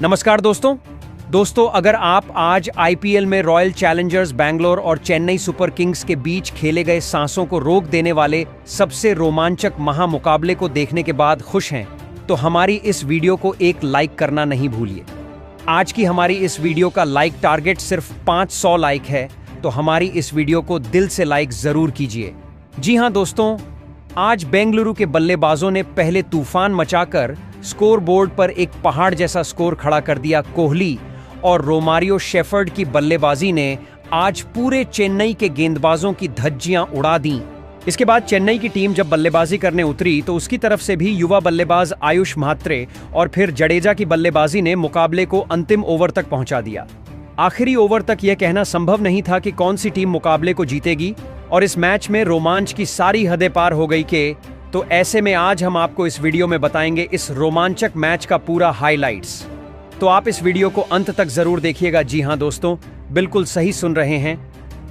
नमस्कार दोस्तों अगर आप आज आईपीएल में रॉयल चैलेंजर्स बैंगलोर और चेन्नई सुपर किंग्स के बीच खेले गए सांसों को रोक देने वाले सबसे रोमांचक महामुकाबले को देखने के बाद खुश हैं, तो हमारी इस वीडियो को एक लाइक करना नहीं भूलिए। आज की हमारी इस वीडियो का लाइक टारगेट सिर्फ 500 लाइक है, तो हमारी इस वीडियो को दिल से लाइक जरूर कीजिए। जी हां दोस्तों, आज बेंगलुरु के बल्लेबाजों ने पहले तूफान मचाकर स्कोर बोर्ड पर एक पहाड़ जैसा स्कोर खड़ा कर दिया। कोहली और रोमारियो शेफर्ड की बल्लेबाजी ने आज पूरे चेन्नई के गेंदबाजों की धज्जियां उड़ा दी। इसके बाद चेन्नई की टीम जब बल्लेबाजी करने उतरी तो उसकी तरफ से भी युवा बल्लेबाज आयुष म्हात्रे और फिर जडेजा की बल्लेबाजी ने मुकाबले को अंतिम ओवर तक पहुंचा दिया। आखिरी ओवर तक यह कहना संभव नहीं था कि कौन सी टीम मुकाबले को जीतेगी और इस मैच में रोमांच की सारी हदें पार हो गई के। तो ऐसे में आज हम आपको इस वीडियो में बताएंगे इस रोमांचक मैच का पूरा हाइलाइट्स। तो आप इस वीडियो को अंत तक जरूर देखिएगा। जी हां दोस्तों, बिल्कुल सही सुन रहे हैं।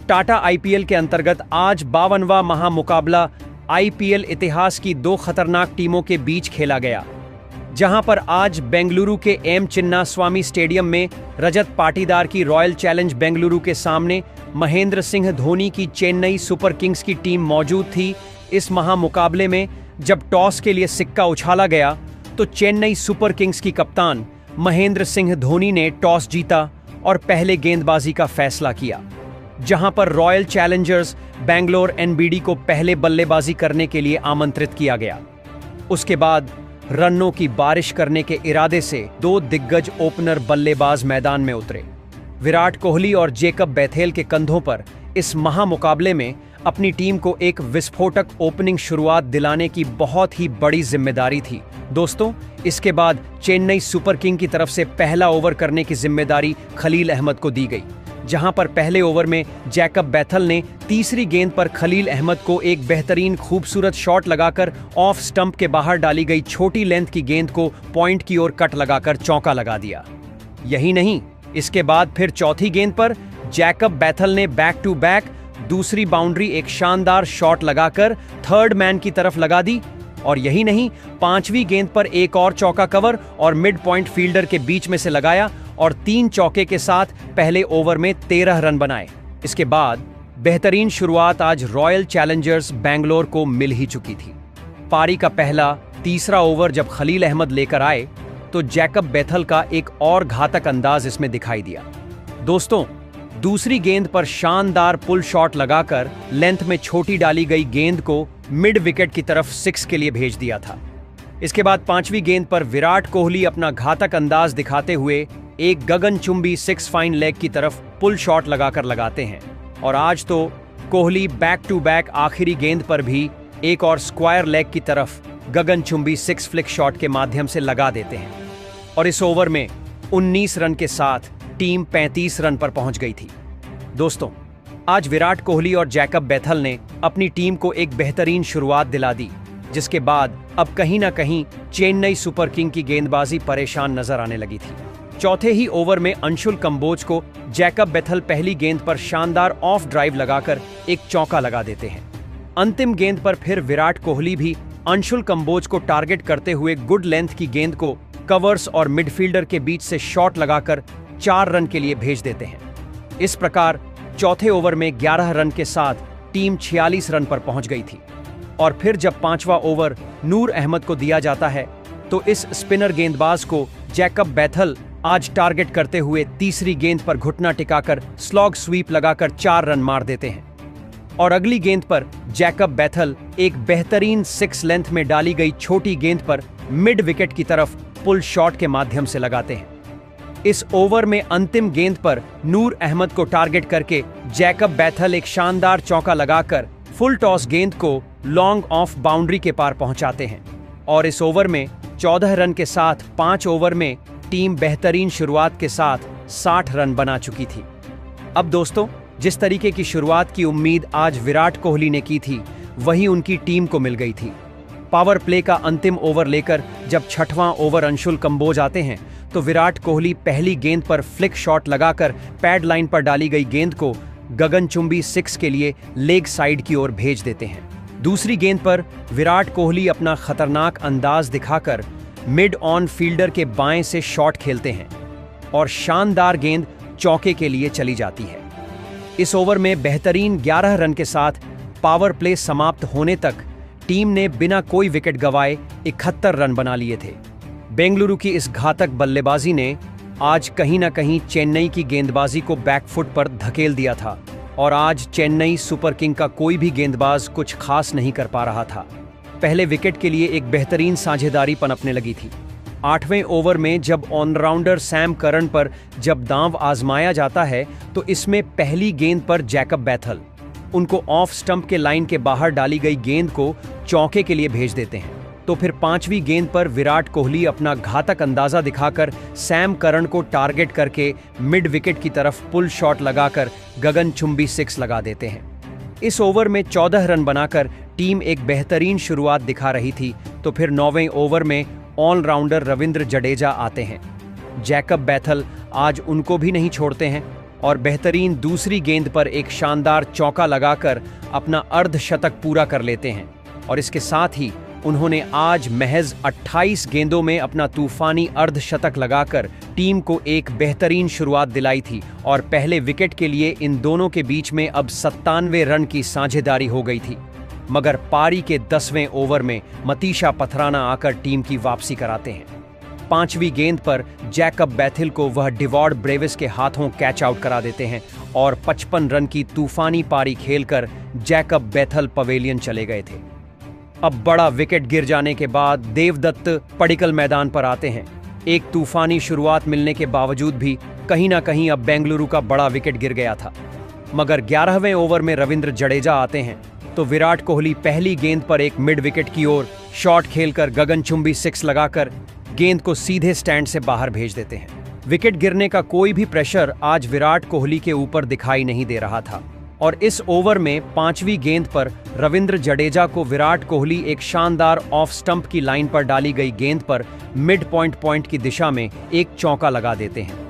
टाटा आईपीएल के अंतर्गत आज 52वां महामुकाबला आईपीएल इतिहास की दो खतरनाक टीमों के बीच खेला गया, जहां पर आज बेंगलुरु के एम चिन्नास्वामी स्टेडियम में रजत पाटीदार की रॉयल चैलेंज बेंगलुरु के सामने महेंद्र सिंह धोनी की चेन्नई सुपर किंग्स की टीम मौजूद थी। इस महामुकाबले में जब टॉस के लिए सिक्का उछाला गया तो चेन्नई सुपर किंग्स की कप्तान महेंद्र सिंह धोनी ने टॉस जीता और पहले गेंदबाजी का फैसला किया, जहां पर रॉयल चैलेंजर्स बैंगलोर एनबीडी को पहले बल्लेबाजी करने के लिए आमंत्रित किया गया। उसके बाद रनों की बारिश करने के इरादे से दो दिग्गज ओपनर बल्लेबाज मैदान में उतरे। विराट कोहली और जेकब बैथेल के कंधों पर इस महामुकाबले में अपनी टीम को एक विस्फोटक ओपनिंग शुरुआत दिलाने की बहुत ही बड़ी जिम्मेदारी थी। दोस्तों, इसके बाद चेन्नई सुपर किंग की तरफ से पहला ओवर करने की जिम्मेदारी खलील अहमद को दी गई, जहां पर पहले ओवर में जेकब बैथल ने तीसरी गेंद पर खलील अहमद को एक बेहतरीन खूबसूरत शॉट लगाकर ऑफ स्टंप के बाहर डाली गई छोटी लेंथ की गेंद को पॉइंट की ओर कट लगाकर चौका लगा दिया। यही नहीं, इसके बाद फिर चौथी गेंद पर जेकब बैथल ने बैक टू बैक दूसरी बाउंड्री एक शानदार शॉट लगाकर थर्ड मैन की तरफ लगा दी। और यही नहीं, पांचवी गेंद पर एक और चौका कवर और मिड पॉइंट फील्डर के बीच में से लगाया और 3 चौके के साथ पहले ओवर में 13 रन बनाए। इसके बाद बेहतरीन शुरुआत आज रॉयल चैलेंजर्स बैंगलोर को मिल ही चुकी थी। पारी का पहला तीसरा ओवर जब खलील अहमद लेकर आए तो जेकब बैथल का एक और घातक अंदाज इसमें दिखाई दिया। दोस्तों, दूसरी गेंद पर शानदार पुल शॉट लगाकर लेंथ में छोटी डाली गई गेंद को मिड विकेट की तरफ 6 के लिए भेज दिया था। इसके बाद पांचवी गेंद पर विराट कोहली अपना घातक अंदाज दिखाते हुए एक गगनचुंबी 6 फाइन लेग की तरफ पुल शॉट लगाकर लगाते हैं। और आज तो कोहली बैक टू बैक आखिरी गेंद पर भी एक और स्क्वायर लेग की तरफ गगनचुंबी 6 फ्लिक शॉट के माध्यम से लगा देते हैं। और इस ओवर में 19 रन के साथ टीम 35 रन पर पहुंच गई थी। दोस्तों, आज विराट कोहली और जेकब बैथल ने अपनी टीम को एक बेहतरीन शुरुआत दिला दी, जिसके बाद अब कहीं ना कहीं चेन्नई सुपर किंग की गेंदबाजी परेशान नजर आने लगी थी। चौथे ही ओवर में अंशुल कंबोज को जेकब बैथल पहली गेंद पर शानदार ऑफ ड्राइव लगाकर एक चौका लगा देते हैं। अंतिम गेंद पर फिर विराट कोहली भी अंशुल कंबोज को टारगेट करते हुए गुड लेंथ की गेंद को कवर्स और मिडफील्डर के बीच से शॉट लगाकर 4 रन के लिए भेज देते हैं। इस प्रकार चौथे ओवर में 11 रन के साथ टीम 46 रन पर पहुंच गई थी। और फिर जब 5वां ओवर नूर अहमद को दिया जाता है तो इस स्पिनर गेंदबाज को जेकब बैथल आज टारगेट करते हुए तीसरी गेंद पर घुटना टिकाकर स्लॉग स्वीप लगाकर 4 रन मार देते हैं। और अगली गेंद पर जेकब बैथल एक बेहतरीन 6 लेंथ में डाली गई छोटी गेंद पर मिड विकेट की तरफ पुल शॉट के माध्यम से लगाते हैं। इस ओवर में अंतिम गेंद पर नूर अहमद को टारगेट करके जेकब बैथल एक शानदार चौका लगाकर फुल टॉस गेंद को लॉन्ग ऑफ बाउंड्री के पार पहुंचाते हैं। और इस ओवर में 14 रन के साथ 5 ओवर में टीम बेहतरीन शुरुआत के साथ 60 रन बना चुकी थी। अब दोस्तों, जिस तरीके की शुरुआत की उम्मीद आज विराट कोहली ने की थी, वही उनकी टीम को मिल गई थी। पावर प्ले का अंतिम ओवर लेकर जब 6वां ओवर अंशुल कंबोज आते हैं तो विराट कोहली पहली गेंद पर फ्लिक शॉट लगाकर पैड लाइन पर डाली गई गेंद को गगनचुंबी 6 के लिए लेग साइड की ओर भेज देते हैं। दूसरी गेंद पर विराट कोहली अपना खतरनाक अंदाज दिखाकर मिड ऑन फील्डर के बाएं से शॉट खेलते हैं और शानदार गेंद चौके के लिए चली जाती है। इस ओवर में बेहतरीन 11 रन के साथ पावर प्ले समाप्त होने तक टीम ने बिना कोई विकेट गंवाए 71 रन बना लिए थे। बेंगलुरु की इस घातक बल्लेबाजी ने आज कहीं ना कहीं चेन्नई की गेंदबाजी को बैकफुट पर धकेल दिया था और आज चेन्नई सुपर किंग का कोई भी गेंदबाज कुछ खास नहीं कर पा रहा था। पहले विकेट के लिए एक बेहतरीन साझेदारी पनपने लगी थी। 8वें ओवर में जब ऑलराउंडर सैम करन पर जब दांव आजमाया जाता है तो इसमें पहली गेंद पर जैकब बैथल उनको ऑफ स्टंप के लाइन के बाहर डाली गई गेंद को चौके के लिए भेज देते हैं। तो फिर 5वीं गेंद पर विराट कोहली अपना घातक अंदाजा दिखाकर सैम करन को टारगेट करके मिड विकेट की तरफ पुल शॉट लगाकर गगनचुंबी 6 लगा देते हैं। इस ओवर में 14 रन बनाकर टीम एक बेहतरीन शुरुआत दिखा रही थी। तो फिर 9वें ओवर में ऑलराउंडर रविंद्र जडेजा आते हैं। जैकब बैथल आज उनको भी नहीं छोड़ते हैं और बेहतरीन दूसरी गेंद पर एक शानदार चौका लगाकर अपना अर्धशतक पूरा कर लेते हैं। और इसके साथ ही उन्होंने आज महज 28 गेंदों में अपना तूफानी अर्धशतक लगाकर टीम को एक बेहतरीन शुरुआत दिलाई थी और पहले विकेट के लिए इन दोनों के बीच में अब 97 रन की साझेदारी हो गई थी। मगर पारी के 10वें ओवर में मतीशा पथराना आकर टीम की वापसी कराते हैं। 5वीं गेंद पर जैकब बैथिल को वह डिवॉर्ड ब्रेविस के हाथों कैच आउट करा देते हैं और 55 रन की तूफानी पारी खेलकर जैकब बैथल पवेलियन चले गए थे। अब बड़ा विकेट गिर जाने के बाद देवदत्त पडिक्कल मैदान पर आते हैं। एक तूफानी शुरुआत मिलने के बावजूद भी कहीं ना कहीं अब बेंगलुरु का बड़ा विकेट गिर गया था। मगर 11वें ओवर में रविंद्र जडेजा आते हैं तो विराट कोहली पहली गेंद पर एक मिड विकेट की ओर शॉट खेलकर गगनचुंबी 6 लगाकर गेंद को सीधे स्टैंड से बाहर भेज देते हैं। विकेट गिरने का कोई भी प्रेशर आज विराट कोहली के ऊपर दिखाई नहीं दे रहा था और इस ओवर में 5वीं गेंद पर रविंद्र जडेजा को विराट कोहली एक शानदार ऑफ स्टंप की लाइन पर डाली गई गेंद पर मिड पॉइंट की दिशा में एक चौका लगा देते हैं।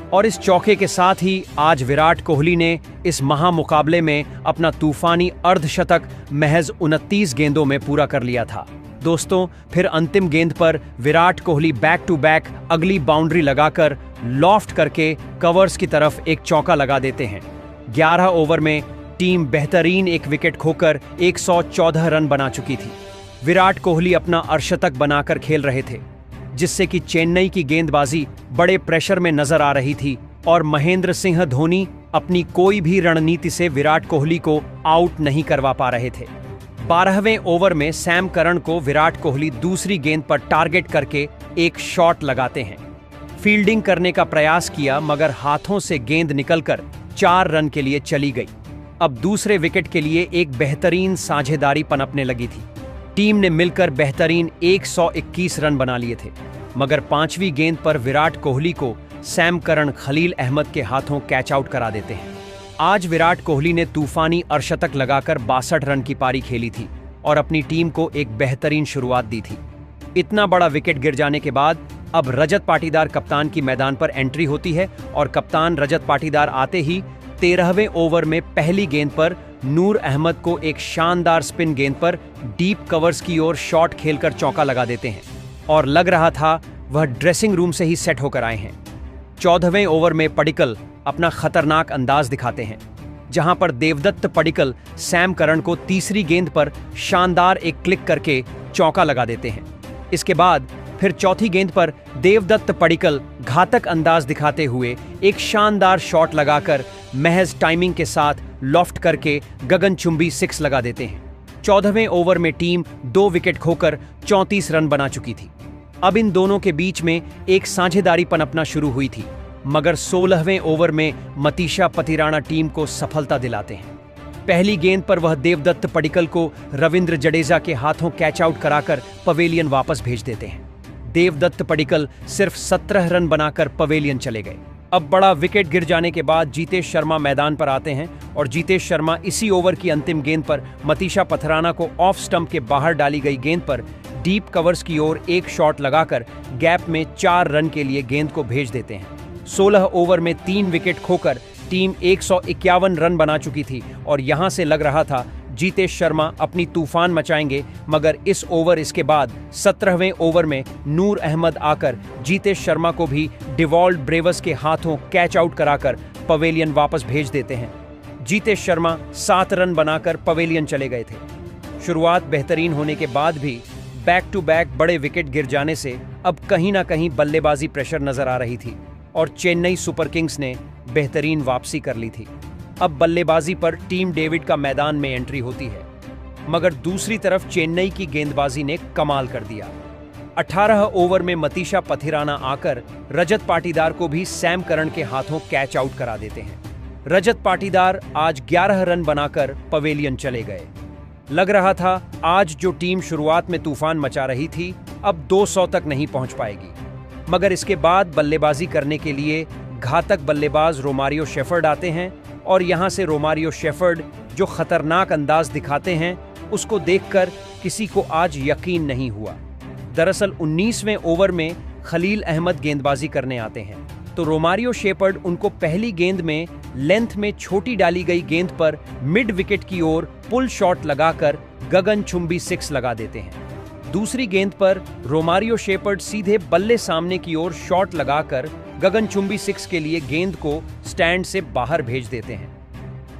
और इस चौके के साथ ही आज विराट कोहली ने इस महामुकाबले में अपना तूफानी अर्धशतक महज 29 गेंदों में पूरा कर लिया था। दोस्तों, फिर अंतिम गेंद पर Virat Kohli back to back अगली बाउंड्री लगाकर लॉफ्ट करके कवर्स की तरफ एक चौका लगा देते हैं। 11 ओवर में टीम बेहतरीन एक विकेट खोकर 114 रन बना चुकी थी। विराट कोहली अपना अर्धशतक बनाकर खेल रहे थे जिससे कि चेन्नई की गेंदबाजी बड़े प्रेशर में नजर आ रही थी और महेंद्र सिंह धोनी अपनी कोई भी रणनीति से विराट कोहली को आउट नहीं करवा पा रहे थे। 12वें ओवर में सैम करन को विराट कोहली दूसरी गेंद पर टारगेट करके एक शॉट लगाते हैं। फील्डिंग करने का प्रयास किया मगर हाथों से गेंद निकलकर 4 रन के लिए चली गई। अब दूसरे विकेट के लिए एक बेहतरीन साझेदारी पनपने लगी थी। टीम ने मिलकर बेहतरीन 121 रन बना लिए थे मगर 5वीं गेंद पर विराट कोहली को सैम करन खलील अहमद के हाथों कैच आउट करा देते हैं। आज विराट कोहली ने तूफानी अर्धशतक लगाकर 62 रन की पारी खेली थी और अपनी टीम को एक बेहतरीन शुरुआत दी थी। इतना बड़ा विकेट गिर जाने के बाद अब रजत पाटीदार कप्तान की मैदान पर एंट्री होती है और कप्तान रजत पाटीदार आते ही 13वें ओवर में पहली गेंद पर नूर अहमद को एक शानदार स्पिन गेंद पर डीप कवर्स की ओर शॉट खेलकर चौका लगा देते हैं और लग रहा था वह ड्रेसिंग रूम से ही सेट होकर आए हैं। 14वें ओवर में पडिक्कल अपना खतरनाक अंदाज दिखाते हैं जहां पर देवदत्त पडिक्कल सैम करन को तीसरी गेंद पर शानदार एक क्लिक करके चौका लगा देते हैं। इसके बाद फिर चौथी गेंद पर देवदत्त पडिक्कल घातक अंदाज दिखाते हुए एक शानदार शॉट लगाकर महज टाइमिंग के साथ लॉफ्ट करके गगनचुंबी 6 लगा देते हैं। 14वें ओवर में टीम 2 विकेट खोकर 34 रन बना चुकी थी। अब इन दोनों के बीच में एक साझेदारी पनपना शुरू हुई थी मगर 16वें ओवर में मतीशा पथिराना टीम को सफलता दिलाते हैं। पहली गेंद पर वह देवदत्त पडिक्कल को रविंद्र जडेजा के हाथों कैच आउट कराकर पवेलियन वापस भेज देते हैं। देवदत्त पडिक्कल सिर्फ 17 रन बनाकर पवेलियन चले गए। अब बड़ा विकेट गिर जाने के बाद जीतेश शर्मा मैदान पर आते हैं और जीतेश शर्मा इसी ओवर की अंतिम गेंद पर मतीशा पथराना को ऑफ स्टंप के बाहर डाली गई गेंद पर डीप कवर्स की ओर एक शॉट लगाकर गैप में 4 रन के लिए गेंद को भेज देते हैं। 16 ओवर में 3 विकेट खोकर टीम 151 रन बना चुकी थी और यहां से लग रहा था जीतेश शर्मा अपनी तूफान मचाएंगे मगर इसके बाद 17वें ओवर में नूर अहमद आकर जीतेश शर्मा को भी डिवॉल्ड ब्रेवस के हाथों कैच आउट कराकर पवेलियन वापस भेज देते हैं। जीतेश शर्मा 7 रन बनाकर पवेलियन चले गए थे। शुरुआत बेहतरीन होने के बाद भी बैक टू बैक बड़े विकेट गिर जाने से अब कहीं ना कहीं बल्लेबाजी प्रेशर नजर आ रही थी और चेन्नई सुपर किंग्स ने बेहतरीन वापसी कर ली थी। अब बल्लेबाजी पर टीम डेविड का मैदान में एंट्री होती है, मगर दूसरी तरफ चेन्नई की गेंदबाजी ने कमाल कर दिया। 18 ओवर में मतीशा पथिराना आकर रजत पाटीदार को भी सैम करन के हाथों कैच आउट करा देते हैं। रजत पाटीदार आज 11 रन बनाकर पवेलियन चले गए। लग रहा था आज जो टीम शुरुआत में तूफान मचा रही थी अब 200 तक नहीं पहुंच पाएगी, मगर इसके बाद बल्लेबाजी करने के लिए घातक बल्लेबाज रोमारियो शेफर्ड आते हैं और यहां से रोमारियो शेफर्ड जो खतरनाक अंदाज दिखाते हैं उसको देखकर किसी को आज यकीन नहीं हुआ। दरअसल 19वें ओवर में खलील अहमद गेंदबाजी करने आते हैं तो रोमारियो शेफर्ड उनको पहली गेंद में लेंथ में छोटी डाली गई गेंद पर मिड विकेट की ओर पुल शॉट लगाकर गगनचुंबी 6 लगा देते हैं। दूसरी गेंद पर रोमारियो शेफर्ड सीधे बल्ले सामने की ओर शॉट लगाकर गगनचुंबी 6 के लिए गेंद को स्टैंड से बाहर भेज देते हैं।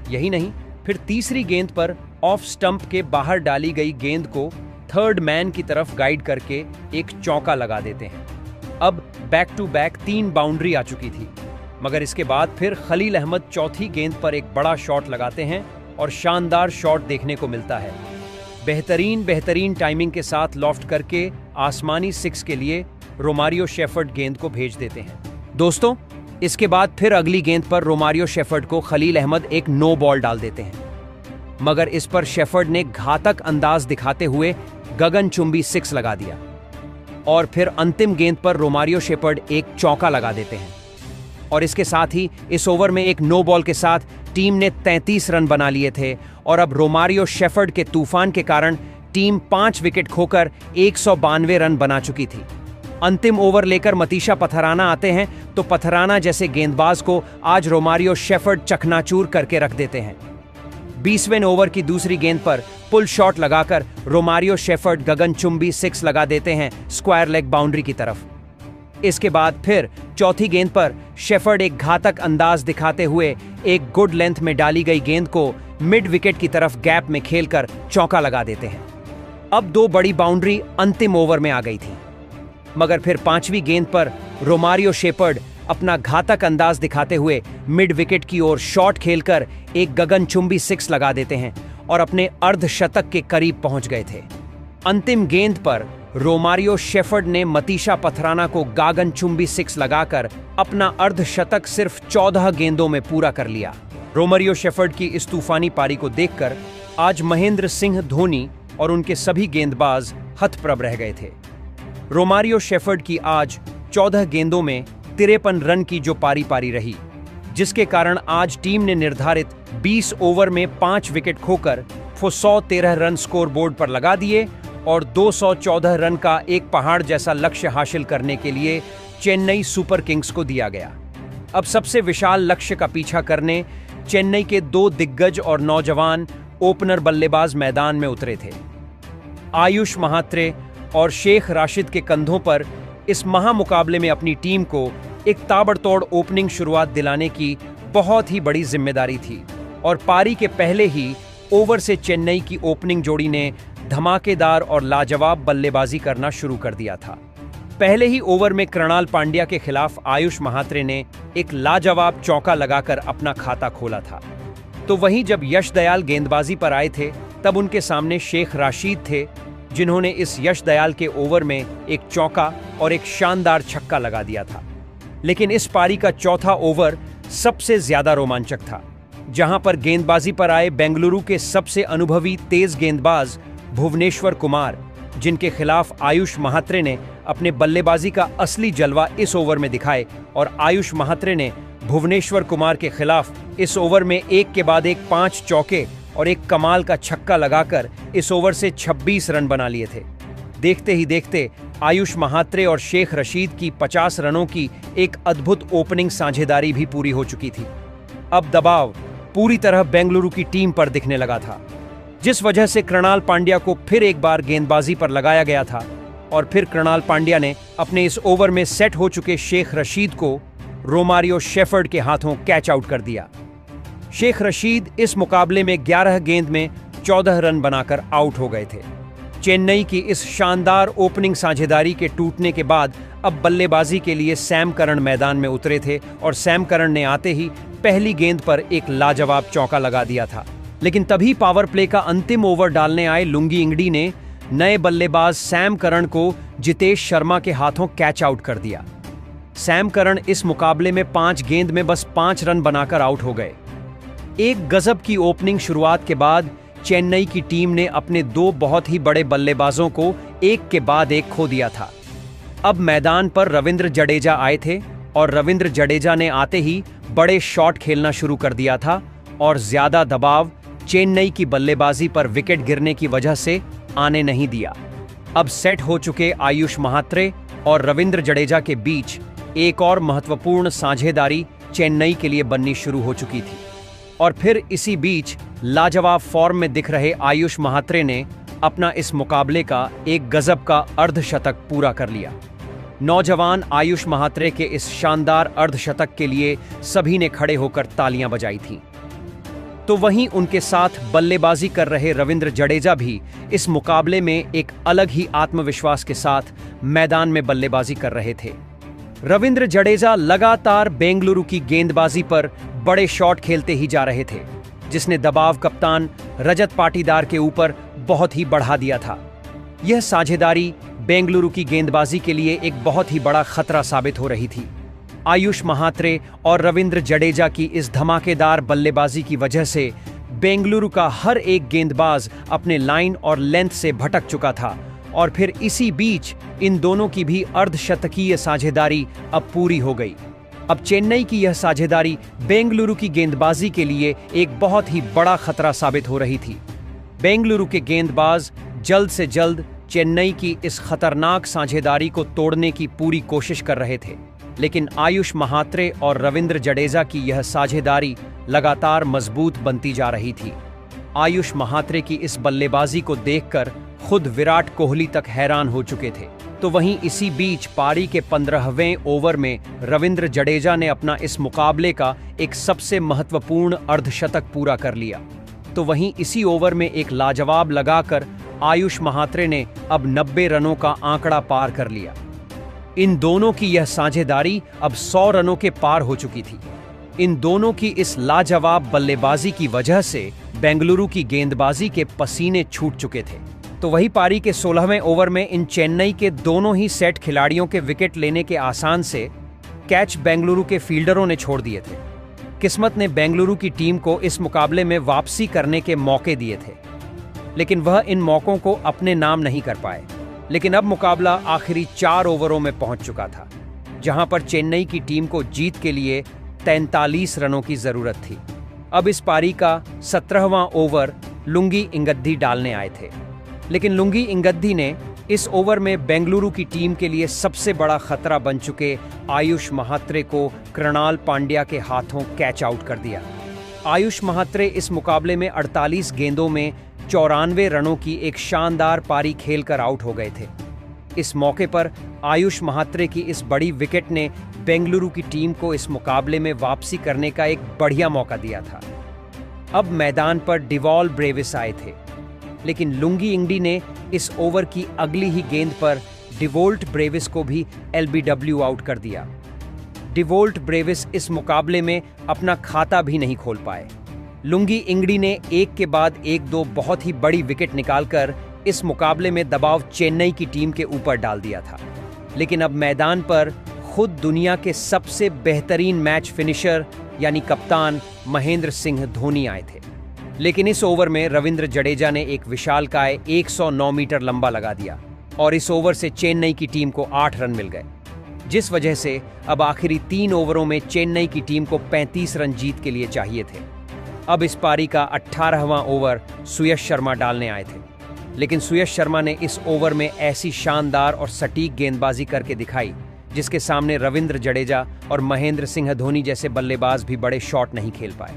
यही नहीं, फिर तीसरी गेंद पर ऑफ स्टंप के बाहर डाली गई गेंद को थर्ड मैन की तरफ गाइड करके एक चौका लगा देते हैं। अब बैक टू बैक 3 बाउंड्री आ चुकी थी, मगर इसके बाद फिर खलील अहमद चौथी गेंद पर एक बड़ा शॉट लगाते हैं और शानदार शॉट देखने को मिलता है। बेहतरीन टाइमिंग के साथ लॉफ्ट करके आसमानी 6 के लिए रोमारियो शेफर्ड गेंद को भेज देते हैं। दोस्तों, इसके बाद फिर अगली गेंद पर रोमारियो शेफर्ड को खलील अहमद एक नो बॉल डाल देते हैं, मगर इस पर शेफर्ड ने घातक अंदाज दिखाते हुए गगनचुंबी 6 लगा दिया और फिर अंतिम गेंद पर रोमारियो शेफर्ड एक चौका लगा देते हैं और इसके साथ ही इस ओवर में एक नो बॉल के साथ टीम ने 33 रन बना लिए थे और अब रोमारियो शेफर्ड के तूफान के कारण टीम 5 विकेट खोकर 192 रन बना चुकी थी। अंतिम ओवर लेकर मतीशा पथराना आते हैं तो पथराना जैसे गेंदबाज को आज रोमारियो शेफर्ड चकनाचूर करके रख देते हैं। 20वें ओवर की दूसरी गेंद पर पुल शॉट लगाकर रोमारियो शेफर्ड गगनचुंबी 6 लगा देते हैं स्क्वायर लेग बाउंड्री की तरफ। इसके बाद फिर चौथी गेंद पर शेफर्ड एक घातक अंदाज दिखाते हुए एक गुड लेंथ में डाली गई गेंद को मिड विकेट की तरफ गैप में खेलकर चौका लगा देते हैं। अब 2 बड़ी बाउंड्री अंतिम ओवर में आ गई थी, मगर फिर 5वीं गेंद पर रोमारियो शेफर्ड अपना घातक अंदाज दिखाते हुए मिड विकेट की ओर शॉट खेलकर एक गगनचुंबी 6 लगा देते हैं और अपने अर्धशतक के करीब पहुंच गए थे। अंतिम गेंद पर रोमारियो शेफर्ड ने मतीशा पथराना को गगनचुंबी 6 लगाकर अपना अर्धशतक सिर्फ 14 गेंदों में पूरा कर लिया। रोमारियो शेफर्ड की इस तूफानी पारी को देखकर आज महेंद्र सिंह धोनी और उनके सभी गेंदबाज हतप्रभ रह गए थे। रोमारियो शेफर्ड की आज 14 गेंदों में 53 रन की जो पारी रही, जिसके कारण आज टीम ने निर्धारित 20 ओवर में 5 विकेट खोकर 113 रन स्कोर बोर्ड पर लगा दिए और 214 रन का एक पहाड़ जैसा लक्ष्य हासिल करने के लिए चेन्नई सुपर किंग्स को दिया गया। अब सबसे विशाल लक्ष्य का पीछा करने चेन्नई के 2 दिग्गज और नौजवान ओपनर बल्लेबाज मैदान में उतरे थे। आयुष महात्रे और शेख राशिद के कंधों पर इस महामुकाबले में अपनी टीम को एक ताबड़तोड़ ओपनिंग शुरुआत दिलाने की बहुत ही बड़ी जिम्मेदारी थी और पारी के पहले ही ओवर से चेन्नई की ओपनिंग जोड़ी ने धमाकेदार और लाजवाब बल्लेबाजी करना शुरू कर दिया था। पहले ही ओवर में कृणाल पांड्या के खिलाफ आयुष महात्रे ने एक लाजवाब चौका लगाकर अपना खाता खोला था। तो वहीं जब यश दयाल गेंदबाजी पर आए थे तब उनके सामने शेख राशिद थे, जिन्होंने इस यश दयाल के ओवर में एक चौका और एक शानदार छक्का लगा दिया था। लेकिन इस पारी का चौथा ओवर सबसे ज्यादा रोमांचक था, जहां पर गेंदबाजी पर आए बेंगलुरु के सबसे अनुभवी तेज गेंदबाज भुवनेश्वर कुमार, जिनके खिलाफ आयुष महात्रे ने अपने बल्लेबाजी का असली जलवा इस ओवर में दिखाए और आयुष महात्रे ने भुवनेश्वर कुमार के खिलाफ इस ओवर में एक के बाद एक 5 चौके और एक कमाल का छक्का लगाकर इस ओवर से 26 रन बना लिए थे। देखते ही देखते आयुष महात्रे और शेख रशीद की 50 रनों की एक अद्भुत ओपनिंग साझेदारी भी पूरी हो चुकी थी। अब दबाव पूरी तरह बेंगलुरु की टीम पर दिखने लगा था, जिस वजह से कृणाल पांड्या को फिर एक बार गेंदबाजी पर लगाया गया था और फिर कृणाल पांड्या ने अपने इस ओवर में सेट हो चुके शेख रशीद को रोमारियो शेफर्ड के हाथों कैच आउट कर दिया। शेख रशीद इस मुकाबले में 11 गेंद में 14 रन बनाकर आउट हो गए थे। चेन्नई की इस शानदार ओपनिंग साझेदारी के टूटने के बाद अब बल्लेबाजी के लिए सैम करन मैदान में उतरे थे और सैम करन ने आते ही पहली गेंद पर एक लाजवाब चौका लगा दिया था। लेकिन तभी पावर प्ले का अंतिम ओवर डालने आए लुंगी इंगडी ने नए बल्लेबाज सैम करन को जितेश शर्मा के हाथों कैच आउट कर दिया। सैम करन इस मुकाबले में 5 गेंद में बस 5 रन बनाकर आउट हो गए। एक गजब की ओपनिंग शुरुआत के बाद चेन्नई की टीम ने अपने 2 बहुत ही बड़े बल्लेबाजों को एक के बाद एक खो दिया था। अब मैदान पर रविंद्र जडेजा आए थे और रविंद्र जडेजा ने आते ही बड़े शॉट खेलना शुरू कर दिया था और ज्यादा दबाव चेन्नई की बल्लेबाजी पर विकेट गिरने की वजह से आने नहीं दिया। अब सेट हो चुके आयुष महात्रे और रविंद्र जडेजा के बीच एक और महत्वपूर्ण साझेदारी चेन्नई के लिए बननी शुरू हो चुकी थी। और फिर इसी बीच लाजवाब फॉर्म में दिख रहे आयुष महात्रे ने अपना इस मुकाबले का एक गजब का अर्धशतक पूरा कर लिया। नौजवान आयुष महात्रे के इस शानदार अर्धशतक के लिए सभी ने खड़े होकर तालियां बजाई थीं। तो वहीं उनके साथ बल्लेबाजी कर रहे रविंद्र जडेजा भी इस मुकाबले में एक अलग ही आत्मविश्वास के साथ मैदान में बल्लेबाजी कर रहे थे। रविंद्र जडेजा लगातार बेंगलुरु की गेंदबाजी पर बड़े शॉट खेलते ही जा रहे थे, जिसने दबाव कप्तान रजत पाटीदार के ऊपर बहुत ही बढ़ा दिया था। यह साझेदारी बेंगलुरु की गेंदबाजी के लिए एक बहुत ही बड़ा खतरा साबित हो रही थी। आयुष महात्रे और रविंद्र जडेजा की इस धमाकेदार बल्लेबाजी की वजह से बेंगलुरु का हर एक गेंदबाज अपने लाइन और लेंथ से भटक चुका था और फिर इसी बीच इन दोनों की भी अर्धशतकीय साझेदारी अब पूरी हो गई। अब चेन्नई की यह साझेदारी बेंगलुरु की गेंदबाजी के लिए एक बहुत ही बड़ा खतरा साबित हो रही थी। बेंगलुरु के गेंदबाज जल्द से जल्द चेन्नई की इस खतरनाक साझेदारी को तोड़ने की पूरी कोशिश कर रहे थे, लेकिन आयुष महात्रे और रविंद्र जडेजा की यह साझेदारी लगातार मजबूत बनती जा रही थी। आयुष महात्रे की इस बल्लेबाजी को देखकर खुद विराट कोहली तक हैरान हो चुके थे। तो वहीं इसी बीच पारी के 15वें ओवर में रविंद्र जडेजा ने अपना इस मुकाबले का एक सबसे महत्वपूर्ण अर्धशतक पूरा कर लिया। तो वहीं इसी ओवर में एक लाजवाब लगाकर आयुष महात्रे ने अब 90 रनों का आंकड़ा पार कर लिया। इन दोनों की यह साझेदारी अब 100 रनों के पार हो चुकी थी। इन दोनों की इस लाजवाब बल्लेबाजी की वजह से बेंगलुरु की गेंदबाजी के पसीने छूट चुके थे। तो वही पारी के 16वें ओवर में इन चेन्नई के दोनों ही सेट खिलाड़ियों के विकेट लेने के आसान से कैच बेंगलुरु के फील्डरों ने छोड़ दिए थे। किस्मत ने बेंगलुरु की टीम को इस मुकाबले में वापसी करने के मौके दिए थे, लेकिन वह इन मौकों को अपने नाम नहीं कर पाए। लेकिन अब मुकाबला आखिरी 4 ओवरों में पहुंच चुका था, जहां पर चेन्नई की टीम को जीत के लिए 43 रनों की जरूरत थी। अब इस पारी का 17वां ओवर लुंगी इंगद्दी डालने आए थे, लेकिन लुंगी इंगद्दी ने इस ओवर में बेंगलुरु की टीम के लिए सबसे बड़ा खतरा बन चुके आयुष महात्रे को कृणाल पांड्या के हाथों कैच आउट कर दिया। आयुष महात्रे इस मुकाबले में 48 गेंदों में 94 रनों की एक शानदार पारी खेलकर आउट हो गए थे। इस मौके पर आयुष महात्रे की इस बड़ी विकेट ने बेंगलुरु की टीम को इस मुकाबले में वापसी करने का एक बढ़िया मौका दिया था। अब मैदान पर डिवॉल ब्रेविस आए थे, लेकिन लुंगी इंगडी ने इस ओवर की अगली ही गेंद पर डिवोल्ट ब्रेविस को भी एलबीडब्ल्यू आउट कर दिया। डिवोल्ट ब्रेविस इस मुकाबले में अपना खाता भी नहीं खोल पाए। लुंगी इंगडी ने एक के बाद एक 2 बहुत ही बड़ी विकेट निकालकर इस मुकाबले में दबाव चेन्नई की टीम के ऊपर डाल दिया था। लेकिन अब मैदान पर खुद दुनिया के सबसे बेहतरीन मैच फिनिशर यानी कप्तान महेंद्र सिंह धोनी आए थे। लेकिन इस ओवर में रविंद्र जडेजा ने एक विशालकाय 109 मीटर लंबा लगा दिया और इस ओवर से चेन्नई की टीम को 8 रन मिल गए, जिस वजह से अब आखिरी 3 ओवरों में चेन्नई की टीम को 35 रन जीत के लिए चाहिए थे। अब इस पारी का 18वां ओवर सुयश शर्मा डालने आए थे, लेकिन सुयश शर्मा ने इस ओवर में ऐसी शानदार और सटीक गेंदबाजी करके दिखाई जिसके सामने रविंद्र जडेजा और महेंद्र सिंह धोनी जैसे बल्लेबाज भी बड़े शॉट नहीं खेल पाए,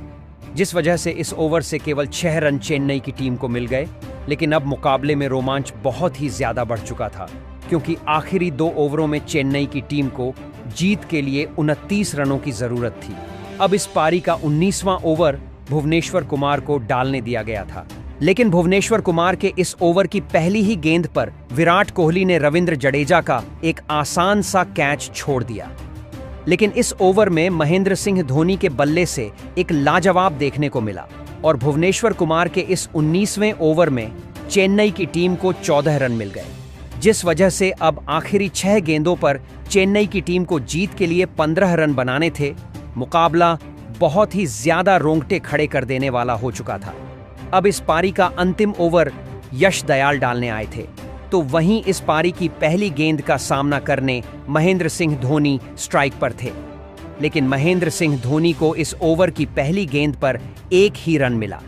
जिस वजह से इस ओवर से केवल 6 रन चेन्नई की टीम को मिल गए। लेकिन अब मुकाबले में रोमांच बहुत ही ज्यादा बढ़ चुका था, क्योंकि आखिरी 2 ओवरों में चेन्नई की टीम को जीत के लिए 29 रनों की जरूरत थी। अब इस पारी का 19वां ओवर भुवनेश्वर कुमार को डालने दिया गया था, लेकिन भुवनेश्वर कुमार के इस ओवर की पहली ही गेंद पर विराट कोहली ने रविंद्र जडेजा का एक आसान सा कैच छोड़ दिया। लेकिन इस ओवर में महेंद्र सिंह धोनी के बल्ले से एक लाजवाब देखने को मिला और भुवनेश्वर कुमार के इस 19वें ओवर में चेन्नई की टीम को 14 रन मिल गए, जिस वजह से अब आखिरी 6 गेंदों पर चेन्नई की टीम को जीत के लिए 15 रन बनाने थे। मुकाबला बहुत ही ज्यादा रोंगटे खड़े कर देने वाला हो चुका था। अब इस पारी का अंतिम ओवर यश दयाल डालने आए थे, तो वहीं इस पारी की पहली गेंद का सामना करने महेंद्र सिंह धोनी स्ट्राइक पर थे। लेकिन महेंद्र सिंह धोनी को इस ओवर की पहली गेंद पर 1 ही रन मिला,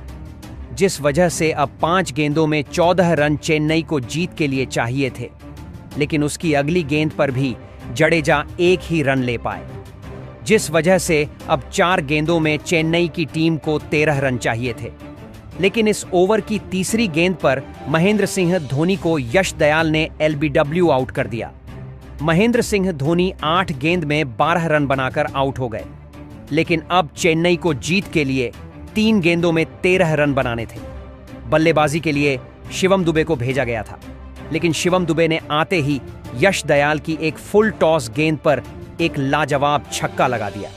जिस वजह से अब 5 गेंदों में 14 रन चेन्नई को जीत के लिए चाहिए थे। लेकिन उसकी अगली गेंद पर भी जडेजा 1 ही रन ले पाए, जिस वजह से अब 4 गेंदों में चेन्नई की टीम को 13 रन चाहिए थे। लेकिन इस ओवर की तीसरी गेंद पर महेंद्र सिंह धोनी को यश दयाल ने एलबीडब्ल्यू आउट कर दिया। महेंद्र सिंह धोनी 8 गेंद में 12 रन बनाकर आउट हो गए। लेकिन अब चेन्नई को जीत के लिए 3 गेंदों में 13 रन बनाने थे। बल्लेबाजी के लिए शिवम दुबे को भेजा गया था, लेकिन शिवम दुबे ने आते ही यश दयाल की एक फुल टॉस गेंद पर एक लाजवाब छक्का लगा दिया।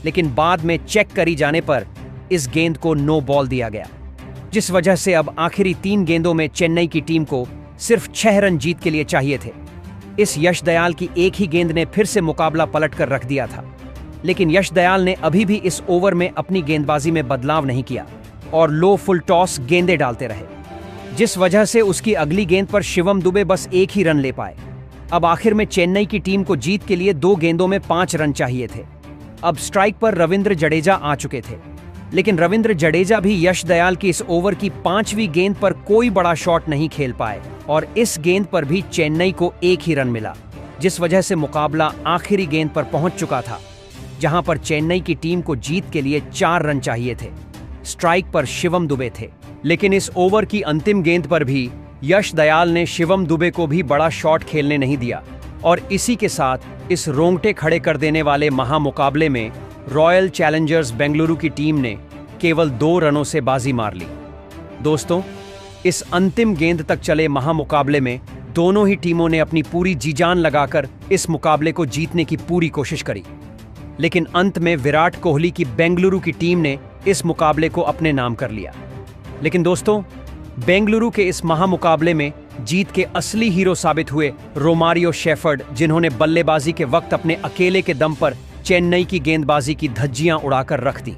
लेकिन बाद में चेक करी जाने पर इस गेंद को नो बॉल दिया गया, जिस वजह से अब आखिरी 3 गेंदों में चेन्नई की टीम को सिर्फ 6 रन जीत के लिए चाहिए थे। इस यश दयाल की एक ही गेंद ने फिर से मुकाबला पलट कर रख दिया था। लेकिन यश दयाल ने अभी भी इस ओवर में अपनी गेंदबाजी में बदलाव नहीं किया और लो फुल टॉस गेंदें डालते रहे, जिस वजह से उसकी अगली गेंद पर शिवम दुबे बस 1 ही रन ले पाए। अब आखिर में चेन्नई की टीम को जीत के लिए 2 गेंदों में 5 रन चाहिए थे। अब स्ट्राइक पर रविंद्र जडेजा आ चुके थे, लेकिन रविंद्र जडेजा भी यश दयाल की इस ओवर की 5वीं गेंद पर कोई बड़ा शॉट नहीं खेल पाए और इस गेंद पर भी चेन्नई को 1 ही रन मिला, जिस वजह से मुकाबला आखिरी गेंद पर पहुंच चुका था, जहां पर चेन्नई की टीम को जीत के लिए 4 रन चाहिए थे। स्ट्राइक पर शिवम दुबे थे, लेकिन इस ओवर की अंतिम गेंद पर भी यश दयाल ने शिवम दुबे को भी बड़ा शॉट खेलने नहीं दिया और इसी के साथ इस रोंगटे खड़े कर देने वाले महामुकाबले में रॉयल चैलेंजर्स बेंगलुरु की टीम ने केवल 2 रनों से बाजी मार ली। दोस्तों, इस अंतिम गेंद तक चले महामुकाबले में दोनों ही टीमों ने अपनी पूरी जी-जान लगाकर इस मुकाबले को जीतने की पूरी कोशिश करी, लेकिन अंत में विराट कोहली की बेंगलुरु की टीम ने इस मुकाबले को अपने नाम कर लिया। लेकिन दोस्तों, बेंगलुरु के इस महामुकाबले में जीत के असली हीरो साबित हुए रोमारियो शेफर्ड, जिन्होंने बल्लेबाजी के वक्त अपने अकेले के दम पर चेन्नई की गेंदबाजी की धज्जियां उड़ाकर रख दी।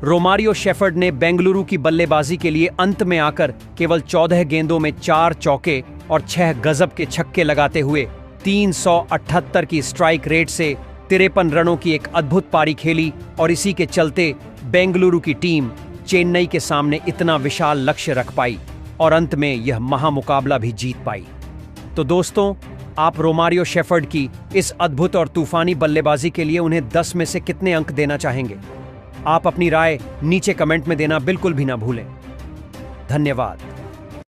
रोमारियो शेफर्ड ने बेंगलुरु की बल्लेबाजी के लिए अंत में आकर केवल 14 गेंदों में 4 चौके और 6 गजब के छक्के लगाते हुए 378 की स्ट्राइक रेट से 53 रनों की एक अद्भुत पारी खेली और इसी के चलते बेंगलुरु की टीम चेन्नई के सामने इतना विशाल लक्ष्य रख पाई और अंत में यह महामुकाबला भी जीत पाई। तो दोस्तों, आप रोमारियो शेफर्ड की इस अद्भुत और तूफानी बल्लेबाजी के लिए उन्हें 10 में से कितने अंक देना चाहेंगे? आप अपनी राय नीचे कमेंट में देना बिल्कुल भी ना भूलें। धन्यवाद।